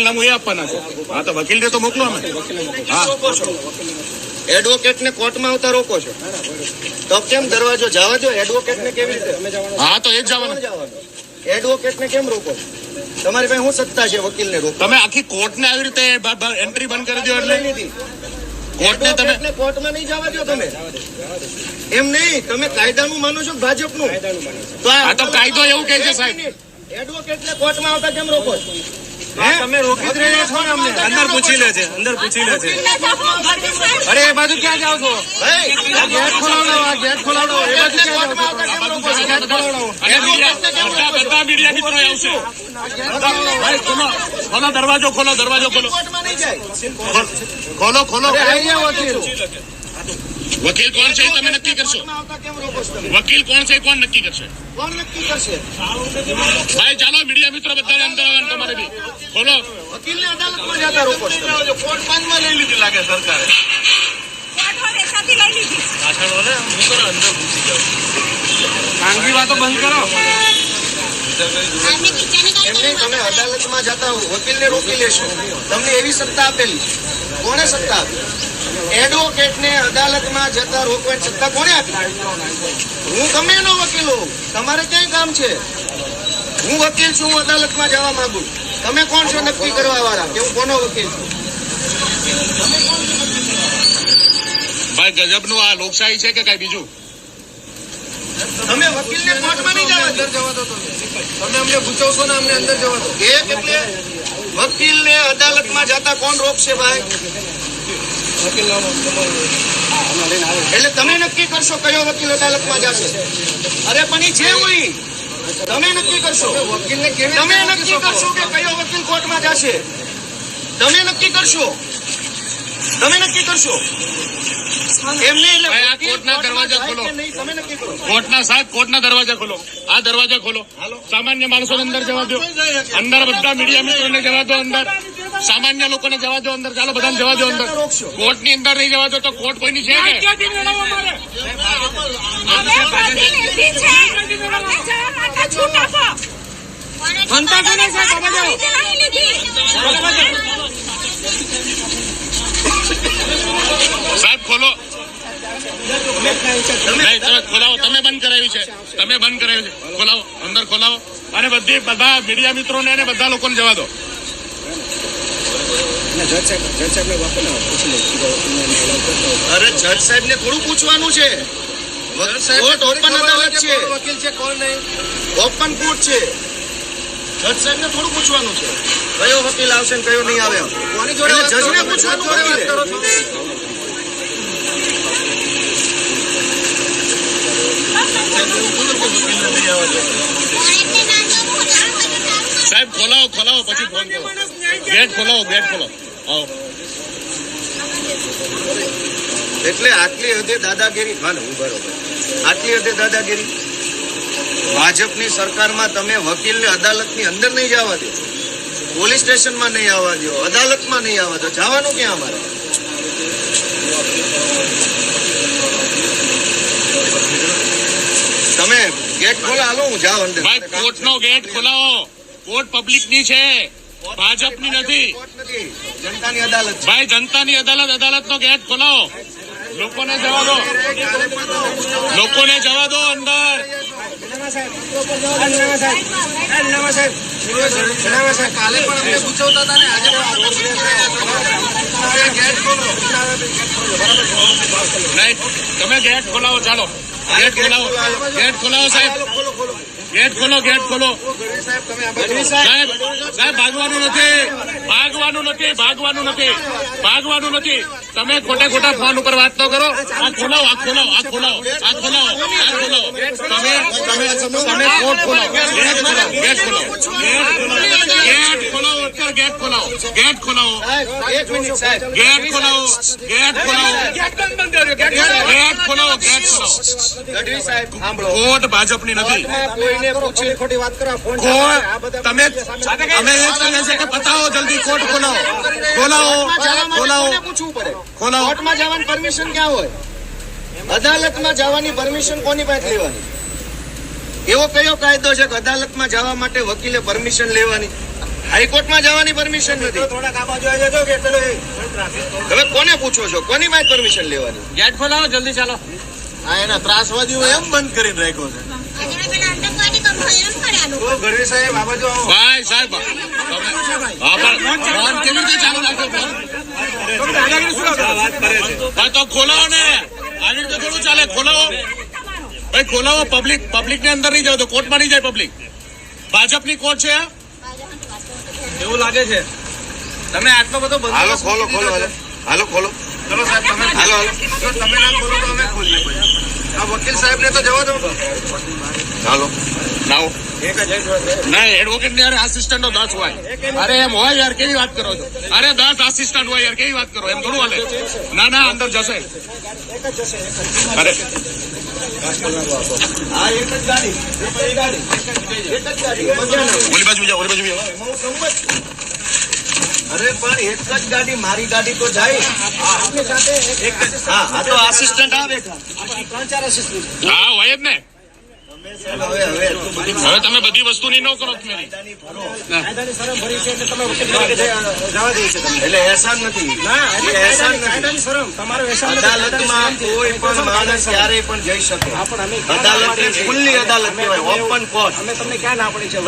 વકીલનામું એ આપવાના છે. હા તો વકીલને તો મોકલો અમે. હા એડવોકેટ ને કોર્ટમાં આવતા રોકો છો તો કેમ દરવાજો જવા દો? એડવોકેટ ને કેવી રીતે? હા તો એ જ જવાનું. એડવોકેટ ને કેમ રોકો? તમારી પાસે શું સત્તા છે વકીલ ને રોકો? તમે આખી કોર્ટને આવી રીતે એન્ટ્રી બંધ કરી દો એટલે કોર્ટને તમે કોર્ટમાં નહીં જવા દો તમે. એમ નહીં, તમે કાયદાનું માનો છો ભાજપનું? આ તો કાયદો એવું કહે છે સાહેબ. એડવોકેટ ને કોર્ટમાં આવતા કેમ રોકો છો? તમે રોકી જ રહ્યા છો ને અમને. અંદર પૂછી લે છે, અંદર પૂછી લે છે. અરે એ બાજુ ક્યાં જાવ છો? ગેટ ખોલાવડો, આ ગેટ ખોલાવડો. એ બાજુ ક્યાં જાવ છો? ગેટ ખોલાવડો. બધા મીડિયા મિત્રો આવશે. ભાઈ ખોલો દરવાજો, ખોલો દરવાજો, ખોલો ખોલો ખોલો. વકીલ કોણ છે તમે નક્કી કરશો? વકીલ કોણ છે કોણ નક્કી કરશે? કોણ નક્કી કરશે? ભાઈ ચાલો મીડિયા મિત્રો બધા અંદર આવવાનું. તમારે બી ખોલો. વકીલ ને અદાલતમાં જતા રોકો છો. કોર્ટ પાંચમાં લઈ લીધી લાગે સરકારે. ખાનગી વાતો બંધ કરો. એમને તમે અદાલતમાં જતા વકીલ ને રોકી લેશો. તમને એવી સત્તા આપેલી? કોને સત્તા આપી? એડવોકેટ ને અદાલતમાં જતા રોકવાની સત્તા કોને આપી? હું ગમે એનો વકીલ હોઉં, તમારે ક્યાંય કામ છે? હું વકીલ છું, હું અદાલતમાં જવા માંગુ. તમે કોણ છો નક્કી કરવા વાળા કે હું કોનો વકીલ છું? ભાઈ ગજબનું આ લોકશાહી છે કે કઈ બીજું? તમે વકીલ ને કોર્ટમાં નહીં જવા દો. તમે અમને પૂછવશો ને અમને અંદર જવા દો. એક એટલે વકીલ ને અદાલતમાં જતા કોણ રોકશે ભાઈ? એટલે તમે નક્કી કરશો કયો વકીલ અદાલતમાં જશે? અરે પણ એ જે હોય તમે નક્કી કરશો. વકીલને કેવી તમે નક્કી કરશો કે કયો વકીલ કોર્ટમાં જશે? તમે નક્કી કરશો. તમે નક્કી કરશો. એમ નહીં એટલે આ કોર્ટના દરવાજા ખોલો. તમે નક્કી કરો. કોર્ટના સાહેબ કોર્ટના દરવાજા ખોલો. આ દરવાજા ખોલો. સામાન્ય માણસોને અંદર જવા દો. અંદર બધા મીડિયા મિત્રોને જવા દો. અંદર સામાન્ય લોકોને જવા દો. અંદર ચાલો બધાને જવા દો. અંદર કોર્ટની અંદર નહીં જવા દો તો કોર્ટ કોઈની છે કે? સાહેબ ખોલો. નહીં તમે ખોલાવો. તમે બંધ કરાવી છે. તમે બંધ કરાવી છે. ખોલાવો. અંદર ખોલાવો. અને બધા મીડિયા મિત્રોને અને બધા લોકોને જવા દો. અરે જજ સાહેબ ને થોડું પૂછવાનું છે. કોર્ટ ઓપન અદાલત છે. વકીલ છે કોણ નહીં? ઓપન કોર્ટ છે. જજ સાહેબ ને થોડું પૂછવાનું છે કયો વકીલ આવશે ને કયો નહીં આવે. કોની જોડે વાત જજ ને કરો? પૂછવાનું. જોડે વાત કરો છો? સાહેબ ખોલાવો ખોલાવો પછી ફોન કરો. ગેટ ખોલાવો ગેટ ખોલાવો. આવો. એટલે આટલી હદે દાદાગીરી. બરોબર. આટલી હદે દાદાગીરી ભાજપની સરકારમાં તમે વકીલને અદાલતની અંદર નહીં જવા દો, પોલીસ સ્ટેશનમાં નહીં આવવા દો, અદાલતમાં નહીં આવવા દો. જવાનું ક્યાં અમારે? તમે ગેટ ખોલો. હાલો હું જાઉં અંદર. ભાઈ કોર્ટનો ગેટ ખોલાવો. કોર્ટ પબ્લિકની છે, ભાજપની નથી. જનતાની અદાલત છે. ભાઈ જનતાની અદાલત. અદાલતનો ગેટ ખોલાવો. લોકોને જવા દો. લોકોને જવા દો અંદર. કાલે પણ અમને પૂછવતા હતા ને આજે ગેટ ખોલો. નહીં તમે ગેટ ખોલાવો. ચાલો ગેટ ખોલાવો. ગેટ ખોલાવો સાહેબ. ગેટ ખોલો. ગેટ ખોલો. સાહેબ સાહેબ ભાગવાનું નથી. ભાગવાનું નથી. ભાગવાનું નથી. ભાગવાનું નથી. તમે ખોટા ખોટા ફોન ઉપર વાત તો કરો. આ ખોલાવો. આ ખોલાવો. આ ખોલાવો. આ ખોલાવો. આ ખોલાવો. તમે કોર્ટ ખોલાવો. ગેટ ખોલાવો. ગેટ ખોલાવો. ગેટ ખોલાવો. અત્યારે ગેટ ખોલાવો. ગેટ ખોલાવો. એક મિનિટ સાહેબ. ગેટ ખોલાવો. ગેટ ખોલાવો. ગેટ ખોલાવો. ગેટ ખોલાવો. ગઢવી સાહેબ સાંભળો. કોર્ટ ભાજપની નથી. કોઈને પૂછી ખોટી વાત કરો. ફોન તમે અમે એ જ કહીએ છીએ કે બતાવો જલ્દી. કોર્ટ ખોલાવો. ખોલાવો. ખોલાવો. પૂછવું પડે. ખોલાવો. કોર્ટમાં જવાની પરમિશન ક્યાં હોય? અદાલતમાં જવાની પરમિશન કોની પાસે લેવાની? એવો કયો કાયદો છે કે અદાલતમાં જવા માટે વકીલે પરમિશન લેવાની? હાઈકોર્ટમાં જવાની પરમિશન નથી. હવે કોને પૂછો છો? કોની પાસે પરમિશન લેવાની? ગેટ ખોલાવો જલ્દી ચાલો. આ એના ત્રાસવાદીઓ એમ બંધ કરીને રાખ્યો છે. તો ગઢવી સાહેબ આ બાજુ આવો. ભાઈ સાહેબ તમે હા પણ ફોન કેવી રીતે ચાલુ રાખ્યો ફોન? વાત કરે છે. હા તો ખોલાવો ને, આવી રીતે થોડું ચાલે. ખોલાવો ભાઈ, ખોલાવો. પબ્લિક ની અંદર નહીં જાવ તો કોર્ટમાં નહીં જાય પબ્લિક. ભાજપની કોર્ટ છે આ? એવું લાગે છે તમે આટલો બધો બંધ હાલો ખોલો ખોલો હાલો ખોલો. ચલો સાહેબ તમે હાલો હાલો જો તમે ના ખોલો તો અમે ખોલીએ પછી. આ વકીલ સાહેબ ને તો જવા દો. હાલો. લાવો. એક જ ના એડવોકેટ ની યાર આસિસ્ટન્ટ 10 હોય. અરે એમ હોય યાર, કેવી વાત કરો છો? અરે 10 આસિસ્ટન્ટ હોય યાર, કેવી વાત કરો? એમ થોડું હાલે. ના ના અંદર જશે. અરે આ એક જ ગાડી, એક જ ગાડી. ઓલી બાજુ જાઓ, ઓલી બાજુ જાઓ. હું સંમત છું. અરે પણ એક જ ગાડી, મારી ગાડી તો જાય. હા તો આસિસ્ટન્ટ આવે. હા હોય જ ને. હવે એટલું બધું હવે તમે બધી વસ્તુની ન કરો તમે. એટલે એહસાન નથી. એ એહસાન નથી. અદાલતમાં કોઈ પણ માણસ ક્યારેય પણ જઈ શકે. અદાલત એ ખુલ્લી અદાલત કહેવાય, ઓપન કોર્ટ. તમને ક્યાં ના પડી છે